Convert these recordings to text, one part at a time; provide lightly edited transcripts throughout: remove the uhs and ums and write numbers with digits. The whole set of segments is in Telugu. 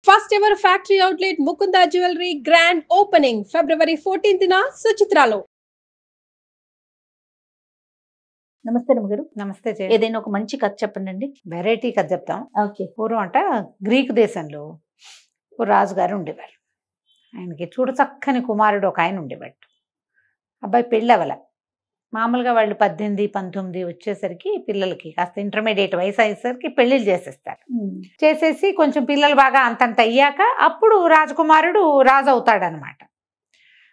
First ever factory outlet Mukunda Jewelry grand opening February 14th na Suchitralo. నమస్తే రమగారు. నమస్తే జయ. ఏదైనా ఒక మంచి కథ చెప్పండి. వెరైటీ కథ చెప్తాం. ఓకే. పూర్వం అంట గ్రీకు దేశంలో ఓ రాజుగారు ఉండేవారు. ఆయనకి చూడచక్కని కుమారుడు ఒక ఆయన ఉండేవాడు. అబ్బాయి పెళ్ళి అవ్వల. మామూలుగా వాళ్ళు 18, 19 వచ్చేసరికి పిల్లలకి కాస్త ఇంటర్మీడియట్ వయసు అయ్యేసరికి పెళ్ళిళ్ళు చేసేస్తారు. చేసేసి కొంచెం పిల్లలు బాగా అంతంత అయ్యాక అప్పుడు రాజకుమారుడు రాజు అవుతాడనమాట.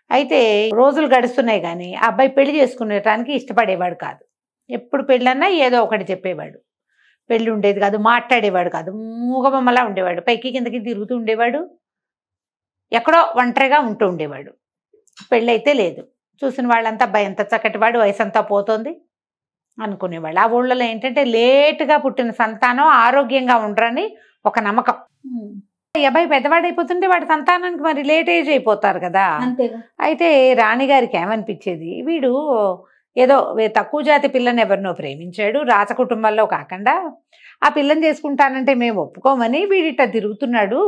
అయితే రోజులు గడుస్తున్నాయి కానీ ఆ అబ్బాయి పెళ్లి చేసుకునేటానికి ఇష్టపడేవాడు కాదు. ఎప్పుడు పెళ్ళన్నా ఏదో ఒకటి చెప్పేవాడు. పెళ్ళి ఉండేది కాదు, మాట్లాడేవాడు కాదు, మూగబొమ్మలా ఉండేవాడు, పైకి కిందకి తిరుగుతూ ఉండేవాడు, ఎక్కడో ఒంటరిగా ఉంటూ ఉండేవాడు. పెళ్ళైతే లేదు. చూసిన వాళ్ళంతా అబ్బాయి ఎంత చక్కటి వాడు, వయసు అంతా పోతుంది అనుకునేవాళ్ళు. ఆ ఊళ్ళలో ఏంటంటే లేటుగా పుట్టిన సంతానం ఆరోగ్యంగా ఉండరని ఒక నమ్మకం. ఈ అబ్బాయి పెద్దవాడైపోతుంటే వాడి సంతానానికి మరి లేట్ ఏజ్ అయిపోతారు కదా. అంతేగా. అయితే రాణిగారికి ఏమనిపించేది, వీడు ఏదో తక్కువ జాతి పిల్లని ఎవరినో ప్రేమించాడు, రాజ కుటుంబంలో కాకుండా ఆ పిల్లని చేసుకుంటానంటే మేము ఒప్పుకోమని వీడిట తిరుగుతున్నాడు,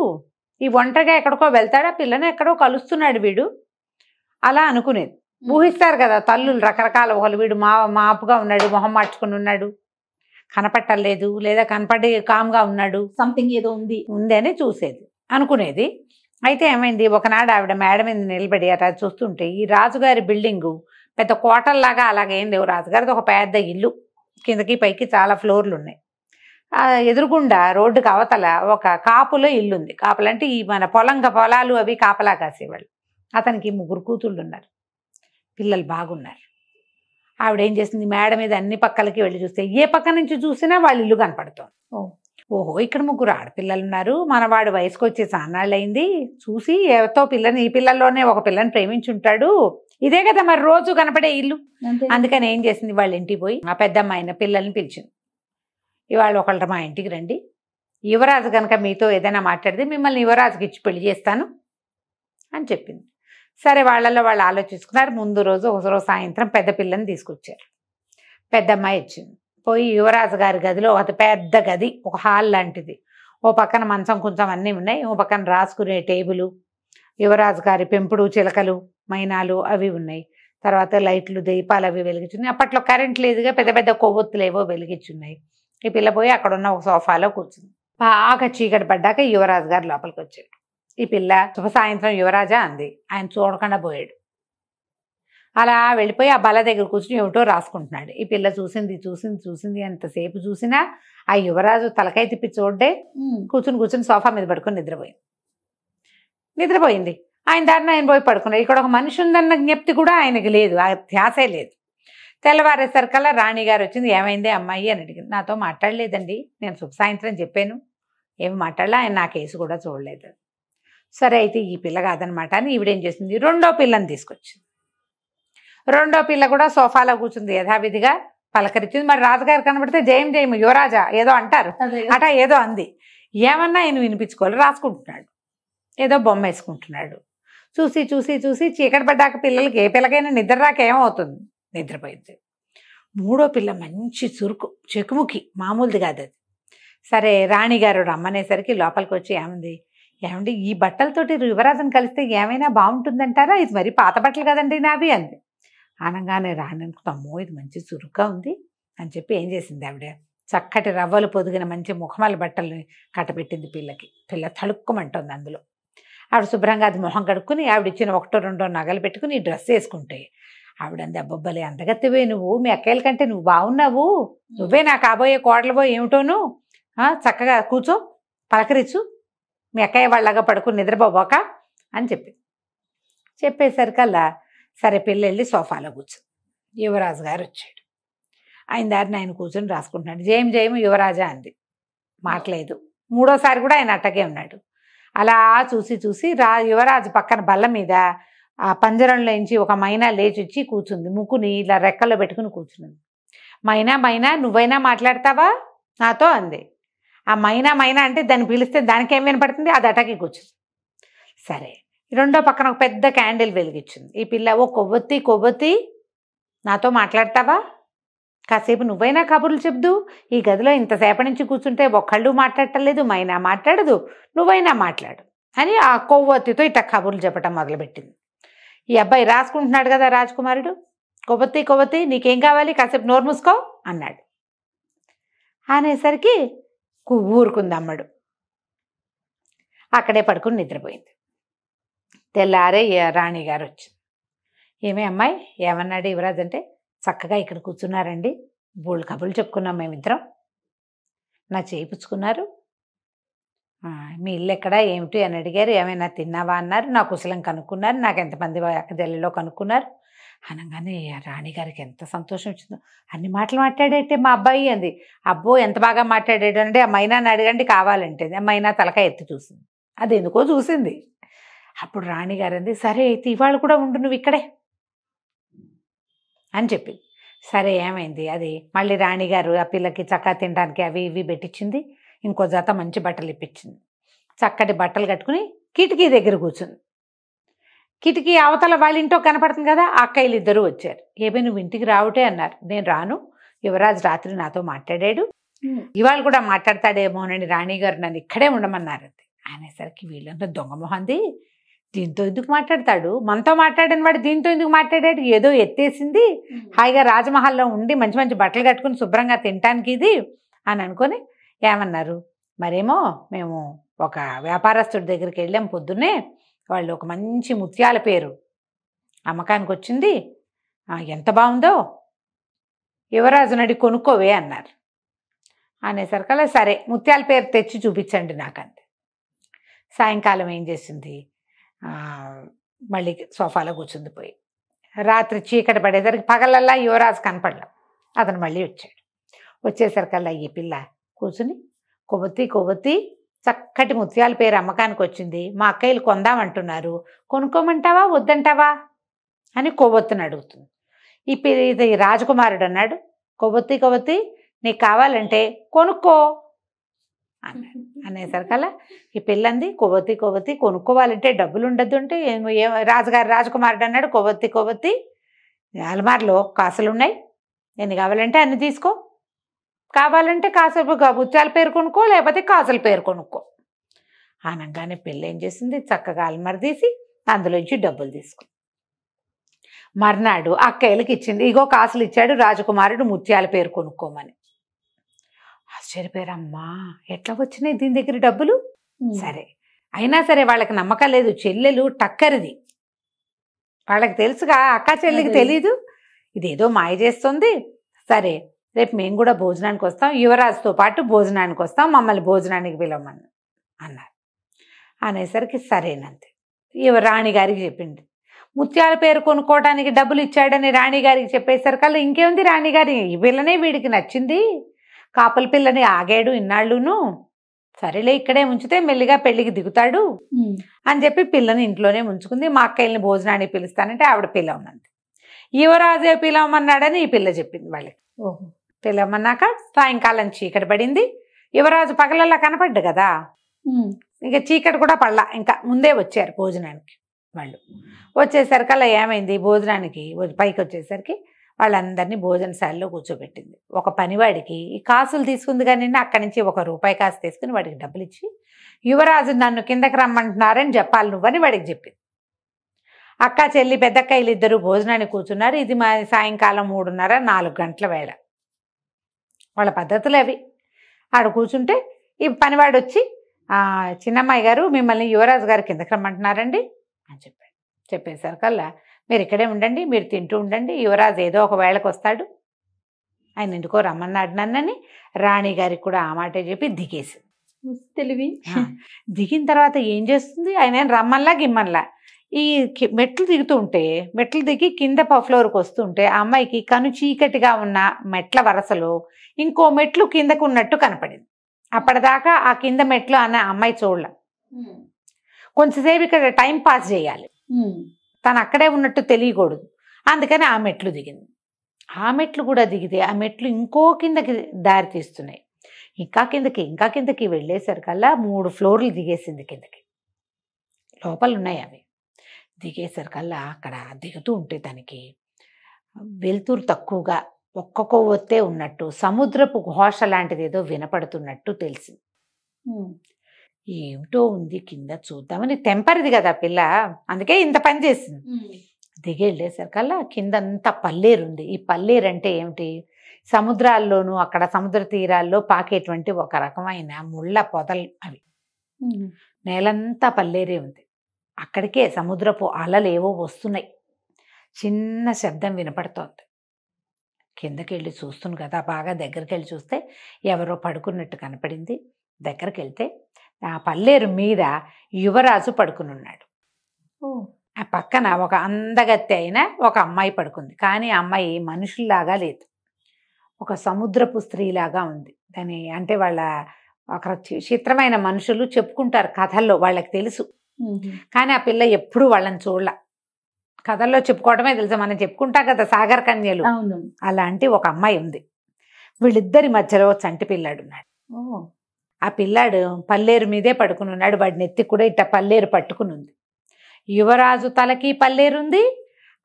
ఈ ఒంటరిగా ఎక్కడికో వెళ్తాడు, ఆ పిల్లని ఎక్కడో కలుస్తున్నాడు వీడు, అలా అనుకునేది. ఊహిస్తారు కదా తల్లులు రకరకాల ఒకళ్ళు, వీడు మాపుగా ఉన్నాడు, మొహం మార్చుకుని ఉన్నాడు, కనపట్టలేదు, లేదా కనపడి కామ్గా ఉన్నాడు, సంథింగ్ ఏదో ఉంది అని చూసేది, అనుకునేది. అయితే ఏమైంది, ఒకనాడు ఆవిడ మేడ మీద నిలబడి అలా చూస్తుంటే ఈ రాజుగారి బిల్డింగు పెద్ద కోటల్లాగా అలాగేం లేవు. రాజుగారిది ఒక పెద్ద ఇల్లు, కిందకి పైకి చాలా ఫ్లోర్లు ఉన్నాయి. ఎదురుగుండా రోడ్డుకి అవతల ఒక కాపులో ఇల్లుంది. కాపులంటే ఈ మన పొలాలు అవి కాపలా కాసేవాళ్ళు. అతనికి 3 కూతుళ్ళు ఉన్నారు, పిల్లలు బాగున్నారు. ఆవిడేం చేసింది, మేడ మీద అన్ని పక్కలకి వెళ్ళి చూస్తే ఏ పక్క నుంచి చూసినా వాళ్ళ ఇల్లు కనపడుతోంది. ఓహో, ఇక్కడ 3 ఆడపిల్లలు ఉన్నారు, మనవాడు వయసుకు వచ్చే సాన్నాళ్ళు అయింది, చూసి ఎవరితో పిల్లని, ఈ పిల్లల్లోనే ఒక పిల్లని ప్రేమించుంటాడు, ఇదే కదా మరి రోజు కనపడే ఇల్లు. అందుకని ఏం చేసింది, వాళ్ళ ఇంటికి పోయి ఆ పెద్దమ్మాయిన పిల్లల్ని పిలిచింది. ఇవాళ ఒకళ్ళ మా ఇంటికి రండి, యువరాజు కనుక మీతో ఏదైనా మాట్లాడితే మిమ్మల్ని యువరాజుకి ఇచ్చి పెళ్లి చేస్తాను అని చెప్పింది. సరే, వాళ్ళల్లో వాళ్ళు ఆలోచించుకున్నారు. ముందు రోజు ఒకరోజు సాయంత్రం పెద్ద పిల్లని తీసుకొచ్చారు. పెద్దమ్మాయి వచ్చింది. పోయి యువరాజు గారి గదిలో ఒక పెద్ద గది, ఒక హాల్ లాంటిది, ఓ పక్కన మంచం కొంచెం అన్నీ ఉన్నాయి, ఓ పక్కన రాసుకునే టేబుల్, యువరాజు గారి పెంపుడు చిలకలు మైనాలు అవి ఉన్నాయి, తర్వాత లైట్లు దీపాలు అవి వెలిగించున్నాయి. అప్పట్లో కరెంట్ లేదుగా, పెద్ద పెద్ద కొవ్వొత్తులు ఏవో వెలిగించున్నాయి. ఈ పిల్ల పోయి అక్కడ ఉన్న ఒక సోఫాలో కూర్చుంది. బాగా చీకటి పడ్డాక యువరాజు గారు లోపలికి వచ్చాడు. ఈ పిల్ల శుభ సాయంత్రం యువరాజా అంది. ఆయన చూడకుండా పోయాడు. అలా వెళ్ళిపోయి ఆ బల్ల దగ్గర కూర్చుని ఏమిటో రాసుకుంటున్నాడు. ఈ పిల్ల చూసింది ఎంతసేపు చూసినా ఆ యువరాజు తలకాయ తిప్పి చూడ్డే, కూర్చుని సోఫా మీద పడుకొని నిద్రపోయింది. ఆయన దారిని ఆయన పోయి పడుకున్నాడు. ఇక్కడ ఒక మనిషి ఉందన్న జ్ఞప్తి కూడా ఆయనకి లేదు, ఆ ధ్యాసే లేదు. తెల్లవారేసరికల్లా రాణిగారు వచ్చింది. ఏమైంది అమ్మాయి అని అడిగింది. నాతో మాట్లాడలేదండి, నేను శుభ సాయంత్రం చెప్పాను, ఏమి మాట్లాడలే, ఆయన నా కేసు కూడా చూడలేదు. సరే, అయితే ఈ పిల్ల కాదనమాట అని ఈవిడేం చేసింది, 2వ పిల్లని తీసుకొచ్చింది. 2వ పిల్ల కూడా సోఫాలో కూర్చుంది, యథావిధిగా పలకరించింది. మరి రాజుగారు కనబడితే జయం యువరాజా ఏదో అంటారు, అట ఏదో అంది. ఏమన్నా ఆయన వినిపించుకోవాలి, రాసుకుంటున్నాడు, ఏదో బొమ్మ వేసుకుంటున్నాడు. చూసి చీకటి పడ్డాక పిల్లలకి, ఏ పిల్లకైనా నిద్ర రాక ఏమవుతుంది, నిద్రపోయింది. 3వ పిల్ల మంచి చురుకు, చెకుముకి, మామూలుది కాదు అది. సరే, రాణిగారు రమ్మనేసరికి లోపలికి వచ్చి ఏమండి ఈ బట్టలతోటి యువరాజుని కలిస్తే ఏమైనా బాగుంటుందంటారా, ఇది మరి పాత బట్టలు కదండి నావి అంది. అనగానే రాణి అనుకుంటామో ఇది మంచి చురుగ్గా ఉంది అని చెప్పి ఏం చేసింది, ఆవిడ చక్కటి రవ్వలు పొదిగిన మంచి ముఖమాల బట్టల్ని కట్టబెట్టింది పిల్లకి. పిల్ల తడుక్కుమంటుంది అందులో. ఆవిడ శుభ్రంగా అది మొహం కడుక్కుని ఆవిడ ఇచ్చిన 1-2 నగలు పెట్టుకుని డ్రెస్ వేసుకుంటాయి. ఆవిడంది, అబ్బబ్బలే అందగత్తెవే నువ్వు, మీ అక్కయ్యల కంటే నువ్వు బాగున్నావు, నువ్వే నా కాబోయే కోడలువో ఏమిటోను, చక్కగా కూర్చో, పలకరించు, మీ అక్కయ్య వాళ్ళగా పడుకుని నిద్రపోబోక అని చెప్పేసరికల్లా సరే పిల్ల వెళ్ళి సోఫాలో కూర్చో. యువరాజు గారు వచ్చాడు. ఆయన దారిని ఆయన కూర్చొని రాసుకుంటున్నాడు. జయం యువరాజా అంది, మాట్లేదు. 3వసారి కూడా ఆయన అట్టగే ఉన్నాడు. అలా చూసి యువరాజు పక్కన బల్ల మీద ఆ పంజరంలోంచి ఒక మైనా లేచి వచ్చి కూర్చుంది. ముక్కుని ఇలా రెక్కల్లో పెట్టుకుని కూర్చున్నది. మైనా నువ్వైనా మాట్లాడతావా నాతో అంది. ఆ మైనా అంటే దాన్ని పిలిస్తే దానికి ఏం వినపడుతుంది, అది అటకి కూర్చుంది. సరే, 2వ పక్కన ఒక పెద్ద క్యాండిల్ వెలిగించింది. ఈ పిల్ల, ఓ కొవ్వొత్తి నాతో మాట్లాడతావా కాసేపు నువ్వైనా కబుర్లు చెప్దు. ఈ గదిలో ఇంతసేపటి నుంచి కూర్చుంటే ఒక్కళ్ళు మాట్లాడటలేదు, మైనా మాట్లాడదు, నువ్వైనా మాట్లాడు అని ఆ కొవ్వొత్తితో ఇట్లా కబుర్లు చెప్పటం మొదలుపెట్టింది. ఈ అబ్బాయి రాసుకుంటున్నాడు కదా రాజకుమారుడు, కొవ్వొత్తి కొవ్వొత్తి నీకేం కావాలి, కాసేపు నోరు మూసుకో అన్నాడు. అనేసరికి ఊరుకుంది అమ్మడు. అక్కడే పడుకుని నిద్రపోయింది. తెల్లారే రాణిగారు వచ్చింది. ఏమే అమ్మాయి, ఏమన్నాడు యువరాజు అంటే, చక్కగా ఇక్కడ కూర్చున్నారండి, బోళ్ళు కబుర్లు చెప్పుకున్నాం మేమిద్దరం, నా చేయించుకున్నారు, మీ ఇల్లు ఎక్కడా ఏమిటి అని అడిగారు, ఏమైనా తిన్నావా అన్నారు, నా కుశలం కనుక్కున్నారు, నాకు ఎంతమంది అక్కజల్లిలో కనుక్కున్నారు అనగానే రాణిగారికి ఎంత సంతోషం వచ్చిందో. అన్ని మాటలు మాట్లాడేటే మా అబ్బాయి అంది. అబ్బో ఎంత బాగా మాట్లాడాడు అంటే, ఆ మైనాని అడగండి కావాలంటే. ఆ మైనా తలకాయ ఎత్తి చూసింది, అది ఎందుకో చూసింది. అప్పుడు రాణిగారు అంది, సరే అయితే ఇవాళ కూడా ఉండు నువ్వు ఇక్కడే అని చెప్పింది. సరే ఏమైంది, అది మళ్ళీ రాణిగారు ఆ పిల్లకి చక్కగా తినడానికి అవి ఇవి పెట్టించింది, ఇంకో జత మంచి బట్టలు ఇప్పించింది. చక్కటి బట్టలు కట్టుకుని కిటికీ దగ్గర కూర్చుంది. కిటికీ అవతల వాళ్ళ ఇంట్లో కనపడుతుంది కదా, ఆ అక్కయ్యలు ఇద్దరు వచ్చారు. ఏమీ నువ్వు ఇంటికి రావుటే అన్నారు. నేను రాను, యువరాజు రాత్రి నాతో మాట్లాడాడు, ఇవాళ కూడా మాట్లాడతాడేమోనని రాణిగారు నన్ను ఇక్కడే ఉండమన్నారు అనేసరికి వీళ్ళంతా దొంగ మొహంది, దీంతో ఎందుకు మాట్లాడతాడు, మనతో మాట్లాడిన వాడు దీంతో ఎందుకు మాట్లాడాడు, ఏదో ఎత్తేసింది, హాయిగా రాజమహల్లో ఉండి మంచి మంచి బట్టలు కట్టుకుని శుభ్రంగా తినటానికి ఇది అని అనుకొని ఏమన్నారు. మరేమో మేము ఒక వ్యాపారస్తుడి దగ్గరికి వెళ్ళాం పొద్దున్నే, వాళ్ళు ఒక మంచి ముత్యాల పేరు అమ్మకానికి వచ్చింది, ఎంత బాగుందో యువరాజు నడి కొనుక్కోవే అన్నారు. అనేసరికల్లా సరే ముత్యాల పేరు తెచ్చి చూపించండి నాకంతే. సాయంకాలం ఏం చేసింది, మళ్ళీ సోఫాలో కూర్చుంది పోయి. రాత్రి చీకటి పడేసరికి పగలల్లా యువరాజు కనపడలేం, అతను మళ్ళీ వచ్చాడు. వచ్చేసరికల్లా ఈ పిల్ల కూర్చుని కొవ్వొత్తి కొవ్వొత్తి చక్కటి ముత్యాల పేరు అమ్మకానికి వచ్చింది, మా అక్కయ్యలు కొందామంటున్నారు, కొనుక్కోమంటావా వద్దంటావా అని కొవ్వొత్తిని అడుగుతుంది. ఇది రాజకుమారుడు అన్నాడు, కొవ్వొత్తి కొవ్వొత్తి నీకు కావాలంటే కొనుక్కో అన్నాడు. అనేసరికల్లా ఈ పిల్లంది, కొవ్వొత్తి కొవ్వొత్తి కొనుక్కోవాలంటే డబ్బులు ఉండద్దు అంటే, రాజుగారు రాజకుమారుడు అన్నాడు, కొవ్వొత్తి కొవ్వొత్తి అలమార్లో కాసులు ఉన్నాయి, ఎన్ని కావాలంటే అన్ని తీసుకో, కావాలంటే కాసులు ముత్యాల పేరు కొనుక్కో, లేకపోతే కాసుల పేరు కొనుక్కో అనగానే పిల్ల ఏం చేసింది, చక్కగా అలమార తీసి అందులోంచి డబ్బులు తీసుకుంది. మర్నాడు అక్కయ్యలకి ఇచ్చింది, ఇగో కాసులు ఇచ్చాడు రాజకుమారుడు ముత్యాల పేరు కొనుక్కోమని. ఆశ్చర్యపోయారు, అమ్మా ఎట్లా వచ్చినాయి దీని దగ్గర డబ్బులు. సరే అయినా సరే వాళ్ళకి నమ్మకం లేదు, చెల్లెలు టక్కరిది, వాళ్ళకి తెలుసుగా, అక్క చెల్లికి తెలీదు, ఇదేదో మాయ చేస్తుంది, సరే రేపు మేము కూడా భోజనానికి వస్తాం, యువరాజుతో పాటు భోజనానికి వస్తాం, మమ్మల్ని భోజనానికి పిలవమని అన్నారు. అనేసరికి సరేనంతే. రాణిగారికి చెప్పింది, ముత్యాల పేరు కొనుక్కోవడానికి డబ్బులు ఇచ్చాడని రాణిగారికి చెప్పేసరికల్లా ఇంకేముంది, రాణిగారి ఈ పిల్లనే వీడికి నచ్చింది, కాపల పిల్లని ఆగాడు ఇన్నాళ్ళును, సరేలే ఇక్కడే ఉంచితే మెల్లిగా పెళ్లికి దిగుతాడు అని చెప్పి పిల్లని ఇంట్లోనే ఉంచుకుంది. మా అక్కయ్యని భోజనానికి పిలుస్తానంటే ఆవిడ పిలవమంది, యువరాజే పిలవమన్నాడని ఈ పిల్ల చెప్పింది వాళ్ళకి. పిలవమన్నాక సాయంకాలం చీకటి పడింది, యువరాజు పగలల్లా కనపడ్డు కదా, ఇంకా చీకటి కూడా పడలా, ఇంకా ముందే వచ్చారు భోజనానికి. వాళ్ళు వచ్చేసరికల్లా ఏమైంది, భోజనానికి పైకి వచ్చేసరికి వాళ్ళందరినీ భోజనశాలలో కూర్చోబెట్టింది. ఒక పనివాడికి ఈ కాసులు తీసుకుంది కానీ అక్కడి నుంచి ₹1 కాసు తీసుకుని వాడికి డబ్బులు ఇచ్చి, యువరాజు నన్ను కిందకి రమ్మంటున్నారని చెప్పాలి నువ్వని వాడికి చెప్పింది. అక్క చెల్లి పెద్దక్కయ్యలు ఇద్దరు భోజనానికి కూర్చున్నారు. ఇది మా సాయంకాలం 3:30-4 గంటల వేళ, వాళ్ళ పద్ధతులు అవి. ఆడ కూర్చుంటే ఈ పనివాడు వచ్చి, చిన్నమ్మాయి గారు మిమ్మల్ని యువరాజు గారు కిందకి రమ్మంటున్నారండి అని చెప్పాడు. చెప్పేసరికల్లా మీరు ఇక్కడే ఉండండి, మీరు తింటూ ఉండండి, యువరాజు ఏదో ఒక వేళకు వస్తాడు, ఆయన ఎందుకో రమ్మన్నాడు నన్నని రాణి గారికి కూడా ఆ మాటే చెప్పి దిగేసింది. తెలివి. దిగిన తర్వాత ఏం చేస్తుంది, ఆయన రమ్మల్లా గిమ్మల్లా ఈ మెట్లు దిగుతూ ఉంటే, మెట్లు దిగి కింద ఫ్లోర్కి వస్తుంటే ఆ అమ్మాయికి కను చీకటిగా ఉన్న మెట్ల వరసలో ఇంకో మెట్లు కిందకు ఉన్నట్టు కనపడింది. అప్పటిదాకా ఆ కింద మెట్లు అన్న అమ్మాయి చూడలే. కొంచెంసేపు ఇక్కడ టైం పాస్ చేయాలి, తను అక్కడే ఉన్నట్టు తెలియకూడదు, అందుకని ఆ మెట్లు దిగింది. ఆ మెట్లు కూడా దిగితే ఆ మెట్లు ఇంకో కిందకి దారి తీస్తున్నాయి, ఇంకా కిందకి వెళ్ళేసరికల్లా 3 ఫ్లోర్లు దిగేసింది కిందకి, లోపల ఉన్నాయి అవి. దిగేసరికల్లా అక్కడ దిగుతూ ఉంటే దానికి వెలుతురు తక్కువగా ఒక్క కొవ్వొత్తే ఉన్నట్టు సముద్రపు ఘోష లాంటిది ఏదో వినపడుతున్నట్టు తెలిసింది. ఏమిటో ఉంది కింద చూద్దామని, తెంపరిది కదా పిల్ల, అందుకే ఇంత పని చేసింది. దిగి వెళ్ళేసరికల్లా కిందంతా పల్లేరుంది. ఈ పల్లేరు అంటే ఏమిటి, సముద్రాల్లోనూ అక్కడ సముద్ర తీరాల్లో పాకేటువంటి ఒక రకమైన ముళ్ళ పొదలు అవి. నేలంతా పల్లేరే ఉంది. అక్కడికే సముద్రపు అలలు ఏవో వస్తున్నాయి. చిన్న శబ్దం వినపడుతోంది. కిందకి వెళ్ళి చూస్తుంది కదా, బాగా దగ్గరికి వెళ్ళి చూస్తే ఎవరో పడుకున్నట్టు కనపడింది. దగ్గరికి వెళ్తే ఆ పల్లేరు మీద యువరాజు పడుకుని ఉన్నాడు. ఆ పక్కన ఒక అందగత్తె అయిన ఒక అమ్మాయి పడుకుంది. కానీ ఆ అమ్మాయి మనుషుల్లాగా లేదు, ఒక సముద్రపు స్త్రీలాగా ఉంది. దాని అంటే వాళ్ళ ఒక చిత్రమైన మనుషులు చెప్పుకుంటారు కథల్లో, వాళ్ళకి తెలుసు. కానీ ఆ పిల్ల ఎప్పుడు వాళ్ళని చూడలా, కథల్లో చెప్పుకోవడమే తెలుసు. మనం చెప్పుకుంటాం కదా సాగర్ కన్యలు, అలాంటి ఒక అమ్మాయి ఉంది. వీళ్ళిద్దరి మధ్యలో చంటి పిల్లాడు ఉన్నాడు. ఆ పిల్లాడు పల్లేరు మీదే పడుకుని ఉన్నాడు. వాడి నెత్తి కూడా ఇట్ట పల్లేరు పట్టుకుని ఉంది. యువరాజు తలకి పల్లేరుంది,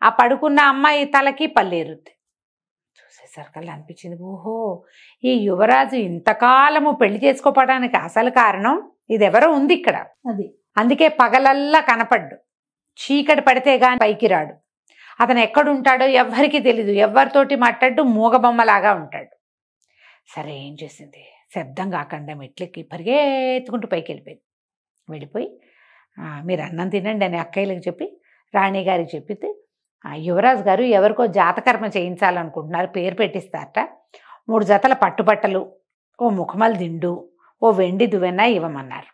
ఆ పడుకున్న అమ్మాయి తలకి పల్లేరుంది. చూసేసరికల్లా అనిపించింది, ఓహో ఈ యువరాజు ఇంతకాలము పెళ్లి చేసుకోవడానికి అసలు కారణం ఇదెవరో ఉంది ఇక్కడ. అందుకే పగలల్లా కనపడ్డు, చీకటి పడితే గాని పైకి రాడు. అతను ఎక్కడుంటాడో ఎవ్వరికీ తెలీదు, ఎవరితోటి మాట్లాడు, మూగబొమ్మలాగా ఉంటాడు. సరే ఏం చేసింది, శబ్దం కాకుండా మెట్లెక్కి పరిగెత్తుకుంటూ పైకి వెళ్ళిపోయి మీరు అన్నం తినండి అని అక్కయ్యలకు చెప్పి రాణిగారికి చెప్పితే, యువరాజు గారు ఎవరికో జాతకర్మ చేయించాలనుకుంటున్నారు, పేరు పెట్టిస్తారట. 3 జతల పట్టుబట్టలు, ఓ ముఖమల్ దిండు, ఓ వెండి దువ్వెన ఇవ్వమన్నారు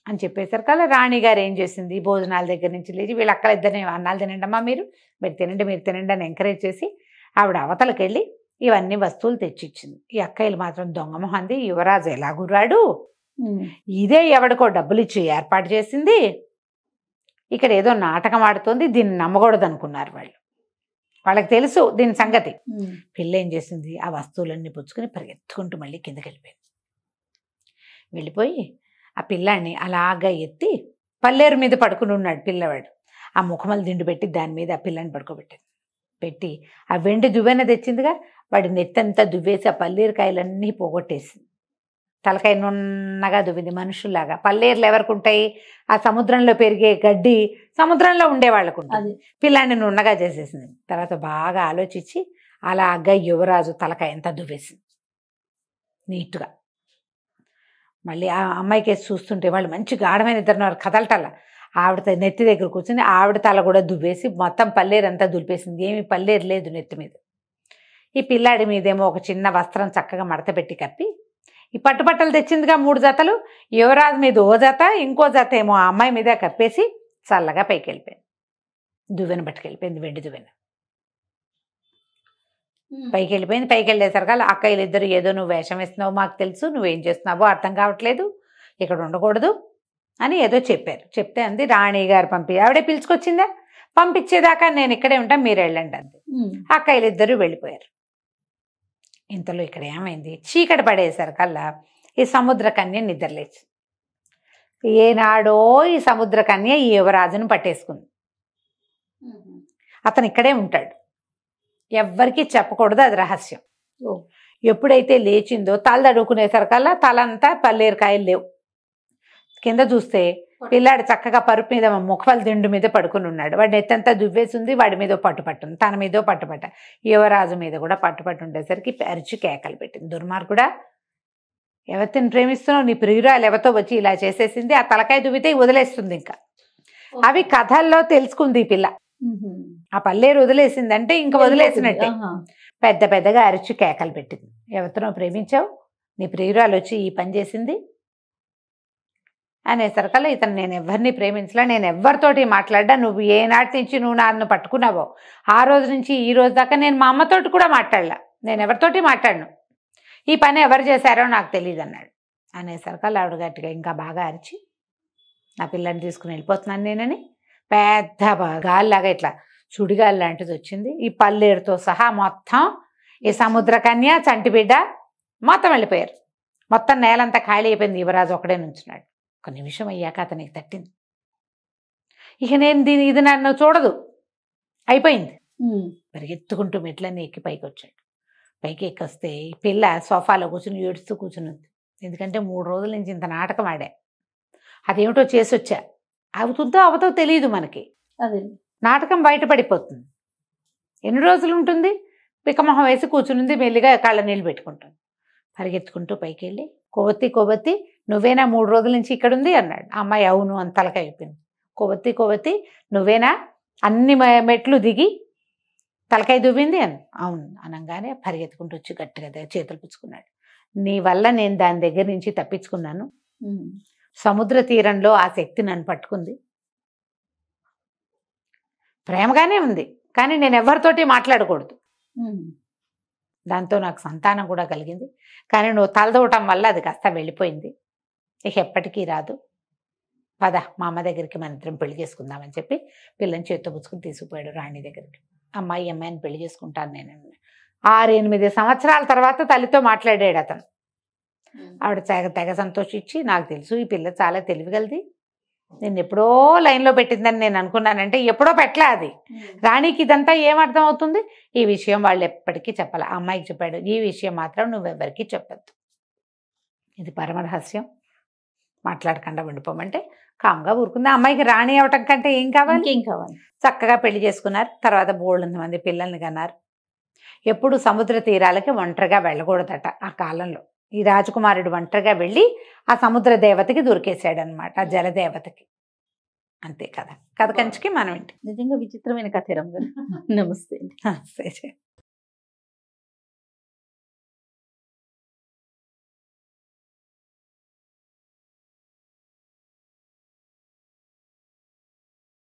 అని చెప్పేసరికల్లా రాణిగారు ఏం చేసింది, భోజనాల దగ్గర నుంచి లేచి వీళ్ళు అక్కడ ఇద్దరిని అన్నాలు తినండమ్మా, మీరు తినండి అని ఎంకరేజ్ చేసి ఆవిడ అవతలకి వెళ్ళి ఇవన్నీ వస్తువులు తెచ్చిచ్చింది. ఈ అక్కయ్యలు మాత్రం దొంగమొహంది, యువరాజు ఎలాగురాడు, ఇదే ఎవడికో డబ్బులు ఇచ్చి ఏర్పాటు చేసింది, ఇక్కడ ఏదో నాటకం ఆడుతోంది, దీన్ని నమ్మకూడదు అనుకున్నారు వాళ్ళు. వాళ్ళకి తెలుసు దీని సంగతి. పిల్ల ఏం చేసింది, ఆ వస్తువులన్నీ పుచ్చుకొని పరిగెత్తుకుంటూ మళ్ళీ కిందకి వెళ్ళిపోయి ఆ పిల్లాన్ని అలాగా ఎత్తి పల్లేరు మీద పడుకుని ఉన్నాడు పిల్లవాడు. ఆ ముఖమలు దిండు పెట్టి దాని మీద ఆ పిల్లని పెట్టి ఆ వెండి దువ్వెన తెచ్చిందిగా, వాడి నెత్తంతా దువ్వేసి ఆ పల్లేరుకాయలన్నీ పోగొట్టేసింది. తలకాయ నున్నగా దువ్వింది మనుషుల్లాగా. పల్లేరులు ఎవరికి ఉంటాయి, ఆ సముద్రంలో పెరిగే గడ్డి సముద్రంలో ఉండే వాళ్ళకు ఉంటుంది. పిల్లాన్ని నున్నగా చేసేసింది. తర్వాత బాగా ఆలోచించి అలాగా యువరాజు తలకాయ అంతా దువ్వేసింది నీట్గా. మళ్ళీ ఆ అమ్మాయికి చూస్తుంటే వాళ్ళు మంచి గాఢమైన ఇద్దరున్నారు, కదలటల్లా. ఆవిడ నెత్తి దగ్గర కూర్చుని ఆవిడ తల కూడా దువ్వేసి మొత్తం పల్లేరు అంతా దులిపేసింది. ఏమీ పల్లేరు లేదు నెత్తి మీద. ఈ పిల్లాడి మీదేమో ఒక చిన్న వస్త్రం చక్కగా మడత పెట్టి కప్పి, ఈ పట్టుబట్టలు తెచ్చిందిగా 3 జతలు, యువరాజు మీద ఓ జత, ఇంకో జత ఏమో ఆ అమ్మాయి మీద కప్పేసి చల్లగా పైకి వెళ్ళిపోయింది. దువ్వెన పట్టుకెళ్ళిపోయింది, వెండి దువ్వెన పైకి వెళ్ళేసరికి అక్కయ్యలు ఇద్దరు, ఏదో నువ్వు వేషం వేస్తున్నావు మాకు తెలుసు, నువ్వేం చేస్తున్నావో అర్థం కావట్లేదు, ఇక్కడ ఉండకూడదు అని ఏదో చెప్పారు. చెప్తే అంది రాణిగారు ఆవిడే పిలుచుకొచ్చిందా, పంపించేదాకా నేను ఇక్కడే ఉంటా, మీరు వెళ్ళండి అంది. అక్కయ్యలు ఇద్దరు వెళ్ళిపోయారు. ఇంతలో ఇక్కడ ఏమైంది, చీకటి పడేసరికల్లా ఈ సముద్ర కన్య నిద్రలేచి, ఏనాడో ఈ సముద్ర కన్య ఈ యువరాజును పట్టేసుకుంది. అతను ఇక్కడే ఉంటాడు, ఎవ్వరికీ చెప్పకూడదు, అది రహస్యం. ఎప్పుడైతే లేచిందో తల తడుకునేసరికల్లా తలంతా పల్లేరుకాయలు లేవు. కింద చూస్తే పిల్లాడు చక్కగా పరుపు మీద ముఖాల దిండు మీద పడుకుని ఉన్నాడు. వాడి నెత్తంతా దువ్వేసింది, వాడి మీద పట్టుపట్టుంది, తన మీద పట్టుపట్ట, యువరాజు మీద కూడా పట్టుపట్టు ఉండేసరికి అరిచి కేకలు పెట్టింది. దుర్మార్గుడా, ఎవరిని ప్రేమిస్తున్నావు, నీ ప్రియురాలు ఎవరితో వచ్చి ఇలా చేసేసింది, ఆ తలకాయ దువ్వితే వదిలేస్తుంది. ఇంకా అవి కథల్లో తెలుసుకుంది ఈ పిల్ల. ఆ పల్లేరు వదిలేసిందంటే ఇంకా వదిలేసినట్టే. పెద్దగా అరిచి కేకలు పెట్టింది, ఎవరితో ప్రేమించావు, నీ ప్రియురాలు వచ్చి ఈ పని చేసింది అనేసరికల్లా ఇతను, నేను ఎవరిని ప్రేమించలే, నేను ఎవరితోటి మాట్లాడ్డా, నువ్వు ఏనాటి నుంచి నువ్వు నన్ను పట్టుకున్నావో ఆ రోజు నుంచి ఈ రోజు దాకా నేను మా అమ్మతోటి కూడా మాట్లాడలా, నేను ఎవరితోటి మాట్లాడను, ఈ పని ఎవరు చేశారో నాకు తెలియదు అన్నాడు. అనేసరికల్లా ఆవిడ గట్టిగా ఇంకా బాగా అరిచి, నా పిల్లని తీసుకుని వెళ్ళిపోతున్నాను నేనని పెద్ద గాలిలాగా ఇట్లా సుడిగాలి లాంటిది వచ్చింది. ఈ పల్లేరుతో సహా మొత్తం ఈ సముద్ర కన్య చంటిబిడ్డ మొత్తం వెళ్ళిపోయారు. మొత్తం నేలంతా ఖాళీ అయిపోయింది. యువరాజు ఒకడే నుంచున్నాడు. ఒక నిమిషం అయ్యాక అతనికి తట్టింది, ఇక నేను ఇది నన్ను చూడదు, అయిపోయింది, పరిగెత్తుకుంటూ మెట్లన్నీ ఎక్కి పైకి వచ్చాడు. పైకి ఎక్కొస్తే ఈ పిల్ల సోఫాలో కూర్చుని ఏడుస్తూ కూర్చున్నది. ఎందుకంటే 3 రోజుల నుంచి ఇంత నాటకం ఆడా, అదేమిటో చేసి వచ్చా. అవుతుందో అవతో తెలియదు మనకి. అదే నాటకం బయటపడిపోతుంది. ఎన్ని రోజులు ఉంటుంది? పిక్కమొహం వేసి కూర్చునింది, మెల్లిగా కళ్ళ నీళ్ళు పెట్టుకుంటుంది. పరిగెత్తుకుంటూ పైకి వెళ్ళి, కొవ్వొత్తి నువ్వేనా 3 రోజుల నుంచి ఇక్కడ ఉంది అన్నాడు. ఆ అమ్మాయి అవును అని తలక అయిపోయింది. కొవ్వొత్తి నువ్వేనా అన్ని మెట్లు దిగి తలకాయ దువ్వింది అని. అవును అనగానే పరిగెత్తుకుంటూ వచ్చి గట్టిగా చేతులు పుచ్చుకున్నాడు. నీ వల్ల నేను దాని దగ్గర నుంచి తప్పించుకున్నాను. సముద్ర తీరంలో ఆ శక్తి నన్ను పట్టుకుంది. ప్రేమగానే ఉంది, కానీ నేను ఎవరితోటి మాట్లాడకూడదు. దాంతో నాకు సంతానం కూడా కలిగింది, కానీ నువ్వు తలదవటం వల్ల అది కాస్త వెళ్ళిపోయింది. ఇక ఎప్పటికీ రాదు. పద మా అమ్మ దగ్గరికి మన ఇద్దరం పెళ్లి చేసుకుందామని చెప్పి పిల్లని చేత్తో పుచ్చుకుని తీసుకుపోయాడు రాణి దగ్గరికి. అమ్మాయిని పెళ్లి చేసుకుంటాను నేను. 6-8 సంవత్సరాల తర్వాత తల్లితో మాట్లాడాడు అతను. ఆవిడ తెగ సంతోషించి, నాకు తెలుసు ఈ పిల్ల చాలా తెలివిగలది, నేను ఎప్పుడో లైన్లో పెట్టిందని నేను అనుకున్నానంటే ఎప్పుడో పెట్టలే అది. రాణికి ఇదంతా ఏమర్థం అవుతుంది? ఈ విషయం వాళ్ళు ఎప్పటికీ చెప్పాలి. ఆ అమ్మాయికి చెప్పాడు, ఈ విషయం మాత్రం నువ్వెవ్వరికీ చెప్పద్దు, ఇది పరమరహస్యం, మాట్లాడకుండా ఉండిపోమంటే కామ్గా ఊరుకుంది. ఆ అమ్మాయికి రాణి అవటం కంటే ఏం కావాలి? చక్కగా పెళ్లి చేసుకున్నారు. తర్వాత బోల్డంత మంది పిల్లల్ని కన్నారు. ఎప్పుడు సముద్ర తీరాలకి ఒంటరిగా వెళ్ళకూడదట ఆ కాలంలో. ఈ రాజకుమారుడు ఒంటరిగా వెళ్ళి ఆ సముద్ర దేవతకి దొరికేశాడనమాట, ఆ జలదేవతకి. అంతే కథ కంచికి మనం ఏంటి. నిజంగా విచిత్రమైన కథ రమ్మ గారు. నమస్తే.